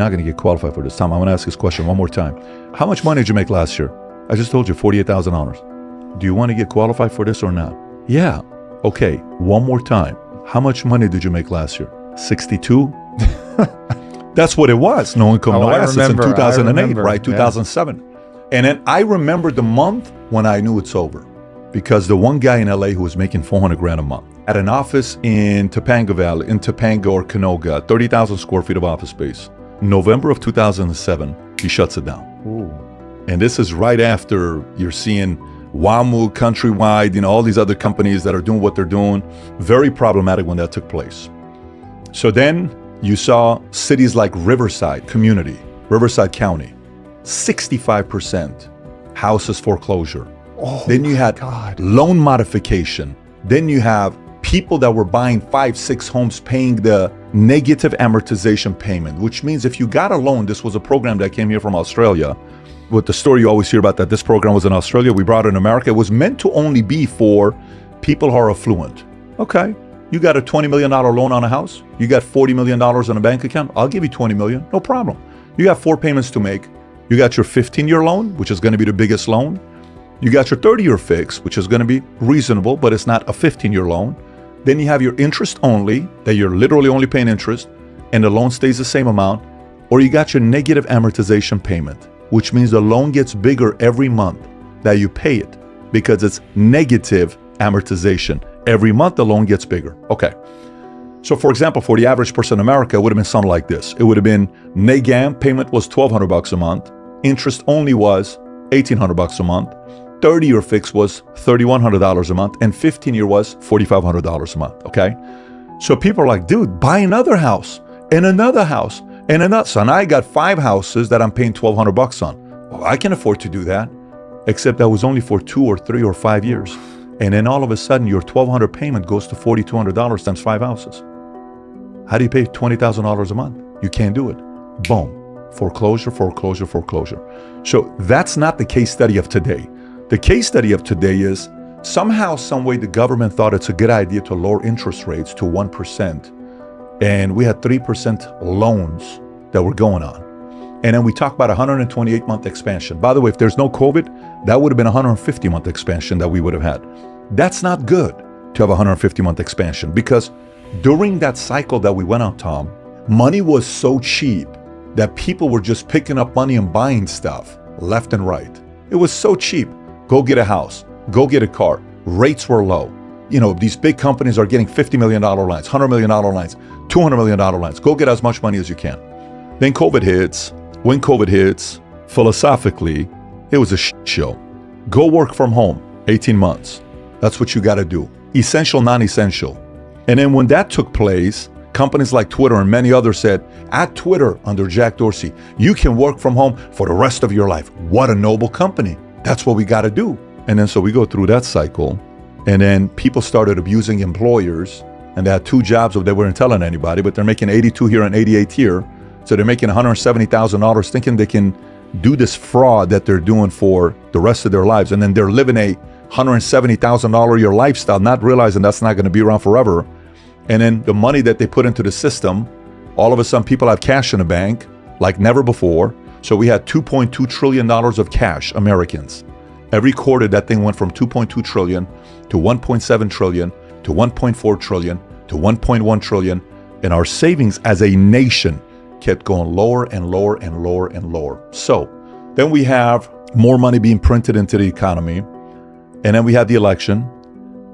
not going to get qualified for this. Tom, I'm going to ask this question one more time. How much money did you make last year? I just told you $48,000. Do you want to get qualified for this or not? Yeah. Okay. One more time. How much money did you make last year? 62? That's what it was. No income, no assets in 2008, right? 2007. Yeah. And then I remember the month when I knew it's over, because the one guy in LA who was making 400 grand a month at an office in Topanga Valley, in Topanga or Canoga, 30,000 square feet of office space. November of 2007, he shuts it down. Ooh. And this is right after you're seeing WAMU, Countrywide, you know, all these other companies that are doing what they're doing. Very problematic when that took place. So then you saw cities like Riverside Community, Riverside County, 65% houses foreclosure. Oh, then you had loan modification. Then you have people that were buying 5, 6 homes paying the negative amortization payment, which means if you got a loan, this was a program that came here from Australia. With the story you always hear about that this program was in Australia, we brought it in America. It was meant to only be for people who are affluent. Okay, you got a $20 million loan on a house. You got $40 million in a bank account. I'll give you $20 million, no problem. You got 4 payments to make. You got your 15-year loan, which is going to be the biggest loan. You got your 30-year fix, which is going to be reasonable, but it's not a 15-year loan. Then you have your interest only, that you're literally only paying interest, and the loan stays the same amount. Or you got your negative amortization payment, which means the loan gets bigger every month that you pay it, because it's negative amortization. Every month the loan gets bigger. Okay. So for example, for the average person in America, it would have been something like this. It would have been NAGAM payment was $1,200 a month. Interest only was $1,800 a month. 30-year fix was $3,100 a month, and 15-year was $4,500 a month, okay? So people are like, dude, buy another house, and another house, and another. So now I got 5 houses that I'm paying $1,200 on. Well, I can afford to do that, except that was only for 2 or 3 or 5 years. And then all of a sudden, your $1,200 payment goes to $4,200 times 5 houses. How do you pay $20,000 a month? You can't do it. Boom. Foreclosure, foreclosure, foreclosure. So that's not the case study of today. The case study of today is somehow, some way, the government thought it's a good idea to lower interest rates to 1%. And we had 3% loans that were going on. And then we talk about 128-month expansion. By the way, if there's no COVID, that would have been a 150-month expansion that we would have had. That's not good to have a 150-month expansion, because during that cycle that we went on, Tom, money was so cheap that people were just picking up money and buying stuff left and right. It was so cheap. Go get a house, go get a car. Rates were low. You know, these big companies are getting $50 million lines, $100 million lines, $200 million lines. Go get as much money as you can. Then COVID hits. When COVID hits, philosophically, it was a shit show. Go work from home, 18 months. That's what you got to do. Essential, non-essential. And then when that took place, companies like Twitter and many others said, at Twitter under Jack Dorsey, you can work from home for the rest of your life. What a noble company. That's what we got to do. And then so we go through that cycle, and then people started abusing employers, and they had 2 jobs that they weren't telling anybody, but they're making 82 here and 88 here. So they're making $170,000 thinking they can do this fraud that they're doing for the rest of their lives. And then they're living a $170,000 a year lifestyle, not realizing that's not going to be around forever. And then the money that they put into the system, all of a sudden people have cash in the bank like never before. So we had $2.2 trillion of cash, Americans. Every quarter, that thing went from 2.2 trillion to 1.7 trillion to 1.4 trillion to 1.1 trillion. And our savings as a nation kept going lower and lower and lower and lower. So then we have more money being printed into the economy. And then we had the election.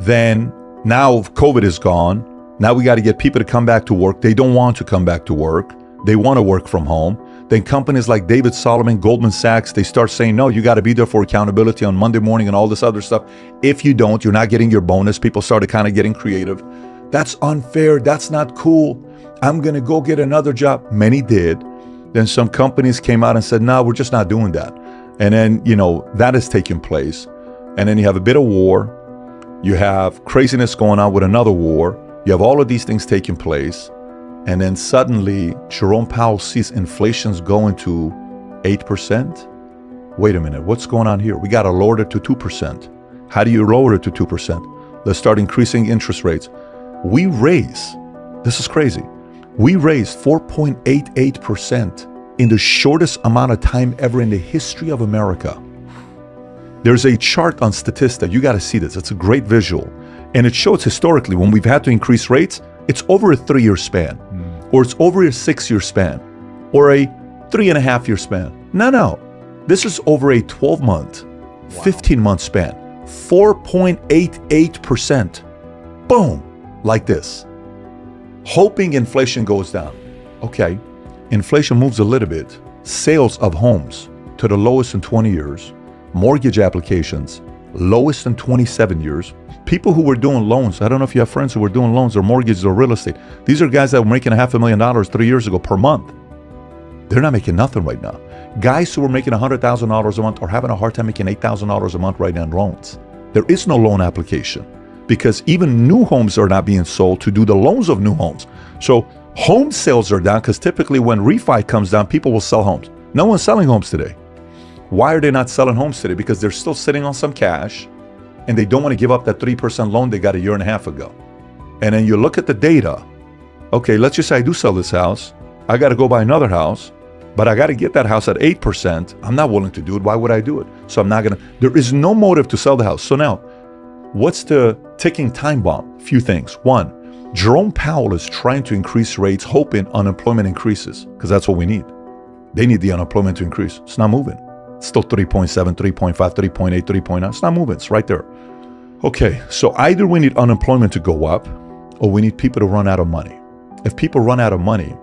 Then now COVID is gone. Now we got to get people to come back to work. They don't want to come back to work. They want to work from home. Then companies like David Solomon, Goldman Sachs, they start saying, no, you got to be there for accountability on Monday morning and all this other stuff. If you don't, you're not getting your bonus. People started kind of getting creative. That's unfair. That's not cool. I'm going to go get another job. Many did. Then some companies came out and said, no, we're just not doing that. And then, you know, that is taking place. And then you have a bit of war. You have craziness going on with another war. You have all of these things taking place. And then suddenly, Jerome Powell sees inflation's going to 8%. Wait a minute, what's going on here? We got to lower it to 2%. How do you lower it to 2%? Let's start increasing interest rates. We raise, this is crazy, we raised 4.88% in the shortest amount of time ever in the history of America. There's a chart on Statista. You got to see this. It's a great visual. And it shows historically when we've had to increase rates, it's over a 3-year span, or it's over a 6-year span, or a 3.5-year span. No. This is over a 12-month, 15-month span. 4.88%. Boom, like this. Hoping inflation goes down. Okay, inflation moves a little bit. Sales of homes to the lowest in 20 years. Mortgage applications, lowest in 27 years. People who were doing loans, I don't know if you have friends who were doing loans or mortgages or real estate. These are guys that were making $500,000 3 years ago per month. They're not making nothing right now. Guys who were making $100,000 a month are having a hard time making $8,000 a month right now in loans. There is no loan application because even new homes are not being sold to do the loans of new homes. So home sales are down because typically when refi comes down, people will sell homes. No one's selling homes today. Why are they not selling homes today? Because they're still sitting on some cash and they don't want to give up that 3% loan they got a year and a half ago. And then you look at the data. Okay, let's just say I do sell this house. I got to go buy another house, but I got to get that house at 8%. I'm not willing to do it. Why would I do it? So I'm not going to. There is no motive to sell the house. So now, what's the ticking time bomb? Few things. One, Jerome Powell is trying to increase rates, hoping unemployment increases, because that's what we need. They need the unemployment to increase. It's not moving. It's still 3.7, 3.5, 3.8, 3.9. It's not moving. It's right there. Okay, so either we need unemployment to go up or we need people to run out of money. If people run out of money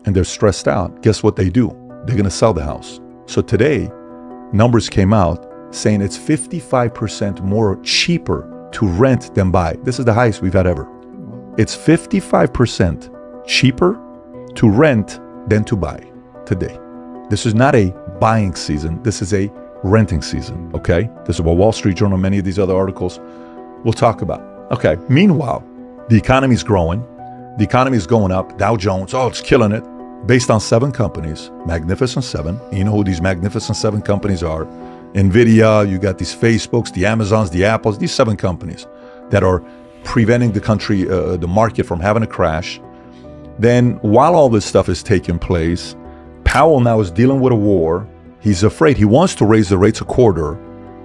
and they're stressed out, guess what they do? They're going to sell the house. So today, numbers came out saying it's 55% more cheaper to rent than buy. This is the highest we've had ever. It's 55% cheaper to rent than to buy today. This is not a buying season. This is a renting season, okay? This is what Wall Street Journal, many of these other articles we'll talk about. Okay, meanwhile, the economy is growing. The economy is going up. Dow Jones, it's killing it. Based on 7 companies, Magnificent 7. You know who these Magnificent 7 companies are? NVIDIA, you got these Facebooks, the Amazons, the Apples, these 7 companies that are preventing the country, the market from having a crash. Then while all this stuff is taking place, Powell now is dealing with a war. He's afraid. He wants to raise the rates a quarter,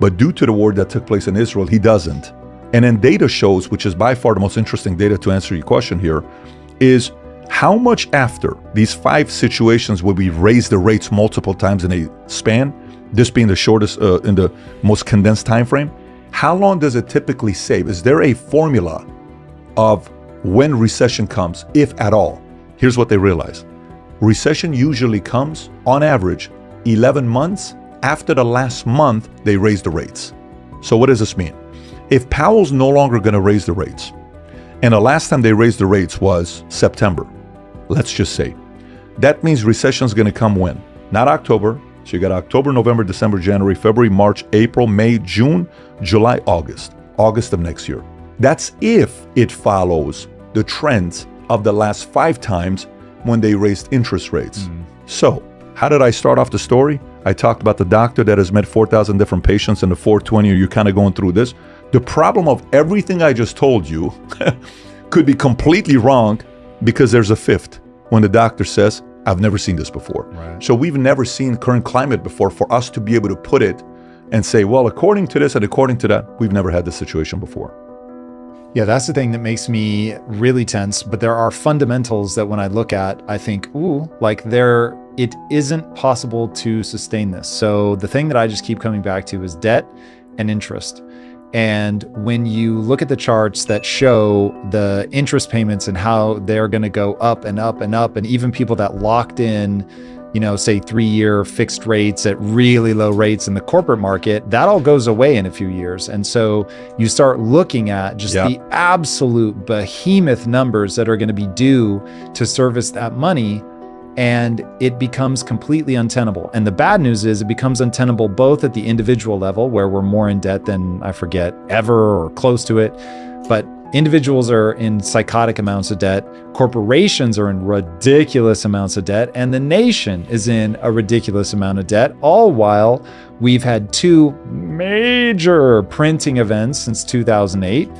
but due to the war that took place in Israel, he doesn't. And then data shows, which is by far the most interesting data to answer your question here, is how much after these 5 situations where we raise the rates multiple times in a span, this being the shortest in the most condensed time frame, how long does it typically save? Is there a formula of when recession comes, if at all? Here's what they realize. Recession usually comes, on average, 11 months after the last month they raise the rates. So what does this mean? If Powell's no longer going to raise the rates, and the last time they raised the rates was September, let's just say, that means recession is going to come when? Not October. So you got October, November, December, January, February, March, April, May, June, July, August of next year. That's if it follows the trends of the last 5 times when they raised interest rates. So how did I start off the story? I talked about the doctor that has met 4,000 different patients in the 420, or you're kind of going through this. The problem of everything I just told you could be completely wrong because there's a fifth when the doctor says, I've never seen this before. Right. So we've never seen current climate before for us to be able to put it and say, well, according to this and according to that, we've never had this situation before. Yeah, that's the thing that makes me really tense. But there are fundamentals that when I look at, I think, it isn't possible to sustain this. So the thing that I just keep coming back to is debt and interest. And when you look at the charts that show the interest payments and how they're going to go up and up and up, and even people that locked in, say 3-year fixed rates at really low rates in the corporate market, that all goes away in a few years. And so you start looking at just the absolute behemoth numbers that are going to be due to service that money, and it becomes completely untenable. And the bad news is it becomes untenable both at the individual level, where we're more in debt than, I forget, ever or close to it. But individuals are in psychotic amounts of debt, corporations are in ridiculous amounts of debt, and the nation is in a ridiculous amount of debt, all while we've had 2 major printing events since 2008.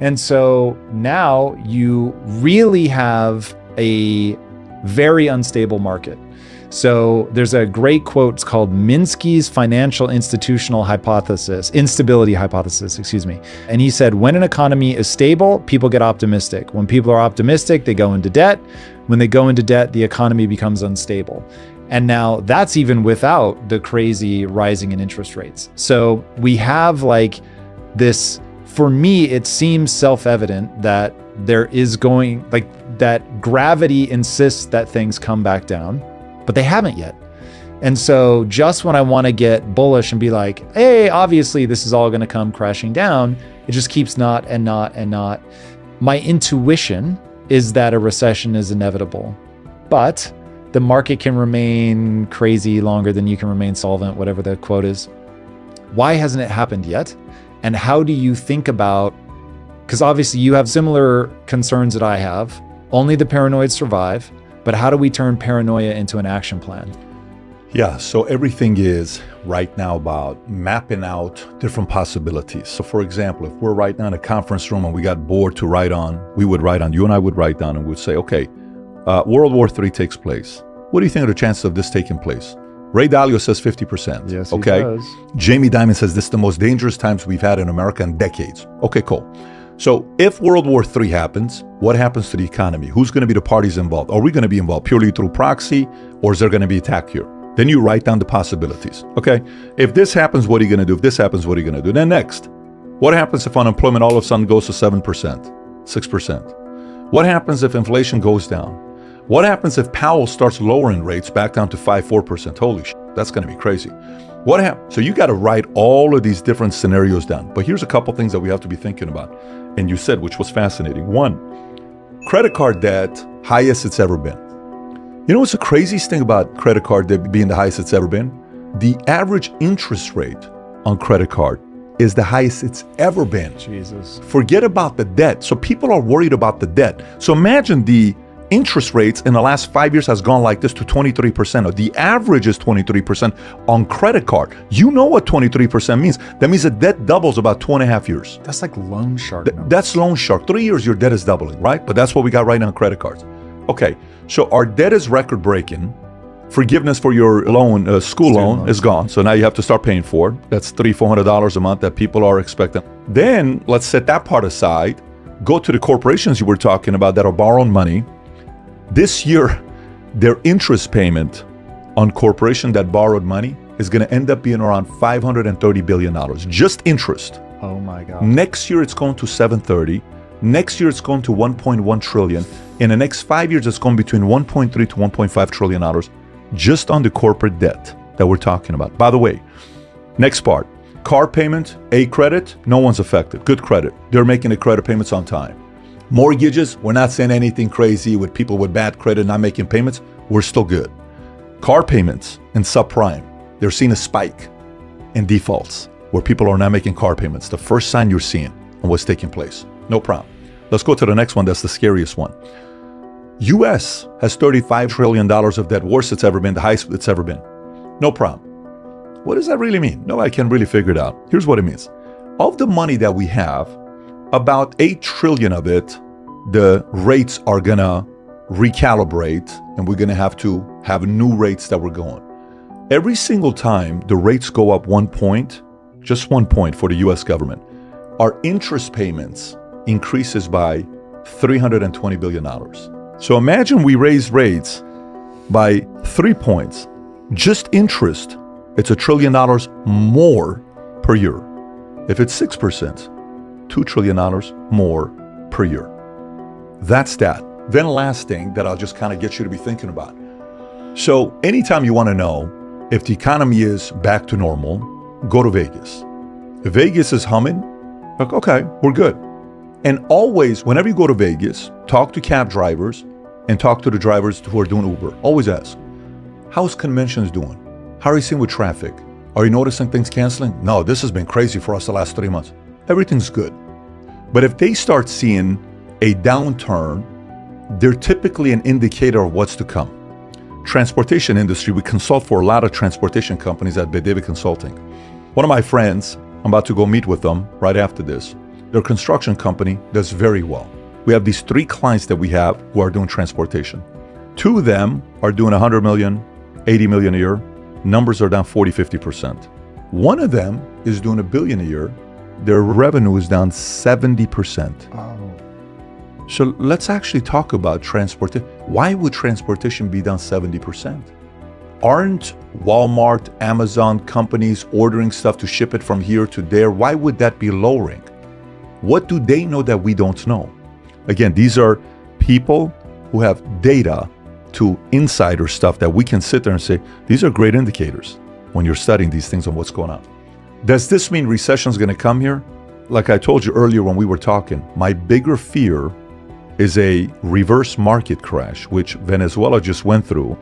And so now you really have a very unstable market. So there's a great quote, it's called Minsky's financial instability hypothesis, excuse me. And he said, when an economy is stable, people get optimistic. When people are optimistic, they go into debt. When they go into debt, the economy becomes unstable. And now that's even without the crazy rising in interest rates. So we have like this, for me, it seems self-evident that there is going, like that gravity insists that things come back down, but they haven't yet. And so just when I want to get bullish and be like, hey, obviously this is all going to come crashing down, it just keeps not and not and not. My intuition is that a recession is inevitable, but the market can remain crazy longer than you can remain solvent, whatever the quote is. Why hasn't it happened yet? And how do you think about, because obviously you have similar concerns that I have, only the paranoid survive, but how do we turn paranoia into an action plan? Yeah, so everything is right now about mapping out different possibilities. So for example, if we're right now in a conference room and we got bored to write on, you and I would write down and we'd say, okay, World War III takes place. What do you think are the chances of this taking place? Ray Dalio says 50%. Yes, okay. He does. Jamie Dimon says this is the most dangerous times we've had in America in decades. Okay, cool. So if World War III happens, what happens to the economy? Who's going to be the parties involved? Are we going to be involved purely through proxy, or is there going to be attack here? Then you write down the possibilities. Okay, if this happens, what are you going to do? If this happens, what are you going to do? Then next, what happens if unemployment all of a sudden goes to 7%, 6%? What happens if inflation goes down? What happens if Powell starts lowering rates back down to 5%, 4%? Holy shit, that's going to be crazy. What happens? So you got to write all of these different scenarios down. But here's a couple things that we have to be thinking about. And you said, which was fascinating. One, credit card debt, highest it's ever been. You know what's the craziest thing about credit card debt being the highest it's ever been? The average interest rate on credit card is the highest it's ever been. Jesus. Forget about the debt. So people are worried about the debt. So imagine the interest rates in the last 5 years has gone like this to 23%, or the average is 23% on credit card. You know what 23% means. That means the debt doubles about 2.5 years. That's like loan shark. That's loan shark. 3 years, your debt is doubling, right? But that's what we got right now on credit cards. Okay, so our debt is record breaking. Forgiveness for your loan, school loan is gone. So now you have to start paying for it. That's $300-400 a month that people are expecting. Then let's set that part aside. Go to the corporations you were talking about that are borrowing money. This year, their interest payment on corporation that borrowed money is going to end up being around $530 billion, just interest. Oh my God. Next year, it's going to 730. Next year, it's going to 1.1 trillion. In the next 5 years, it's going between 1.3 to 1.5 trillion dollars just on the corporate debt that we're talking about. By the way, next part, car payment, A credit, no one's affected. Good credit. They're making the credit payments on time. Mortgages, we're not saying anything crazy with people with bad credit not making payments. We're still good. Car payments and subprime, they're seeing a spike in defaults where people are not making car payments. The first sign you're seeing on what's taking place. No problem. Let's go to the next one. That's the scariest one. US has $35 trillion of debt, worst it's ever been, the highest it's ever been. No problem. What does that really mean? No, I can really figure it out. Here's what it means. Of the money that we have, about 8 trillion of it, the rates are gonna recalibrate and we're gonna have to have new rates that we're going. Every single time the rates go up 1 point, just 1 point for the US government, our interest payments increases by $320 billion. So imagine we raise rates by 3 points, just interest, it's $1 trillion more per year. If it's 6%, $2 trillion more per year. That's that. Then last thing that I'll just kind of get you to be thinking about. So anytime you want to know if the economy is back to normal, go to Vegas. If Vegas is humming, like, okay, we're good. And always, whenever you go to Vegas, talk to cab drivers and talk to the drivers who are doing Uber. Always ask, how's conventions doing? How are you seeing with traffic? Are you noticing things canceling? No, this has been crazy for us the last 3 months. Everything's good. But if they start seeing a downturn, they're typically an indicator of what's to come. Transportation industry, we consult for a lot of transportation companies at David Consulting. One of my friends, I'm about to go meet with them right after this. Their construction company does very well. We have these 3 clients that we have who are doing transportation. 2 of them are doing 100 million, 80 million a year. Numbers are down 40, 50%. One of them is doing $1 billion a year. Their revenue is down 70%. Oh. So let's actually talk about transportation. Why would transportation be down 70%? Aren't Walmart, Amazon companies ordering stuff to ship it from here to there? Why would that be lowering? What do they know that we don't know? Again, these are people who have data to insider stuff that we can sit there and say, these are great indicators when you're studying these things on what's going on. Does this mean recession is going to come here? Like I told you earlier when we were talking, my bigger fear is a reverse market crash, which Venezuela just went through.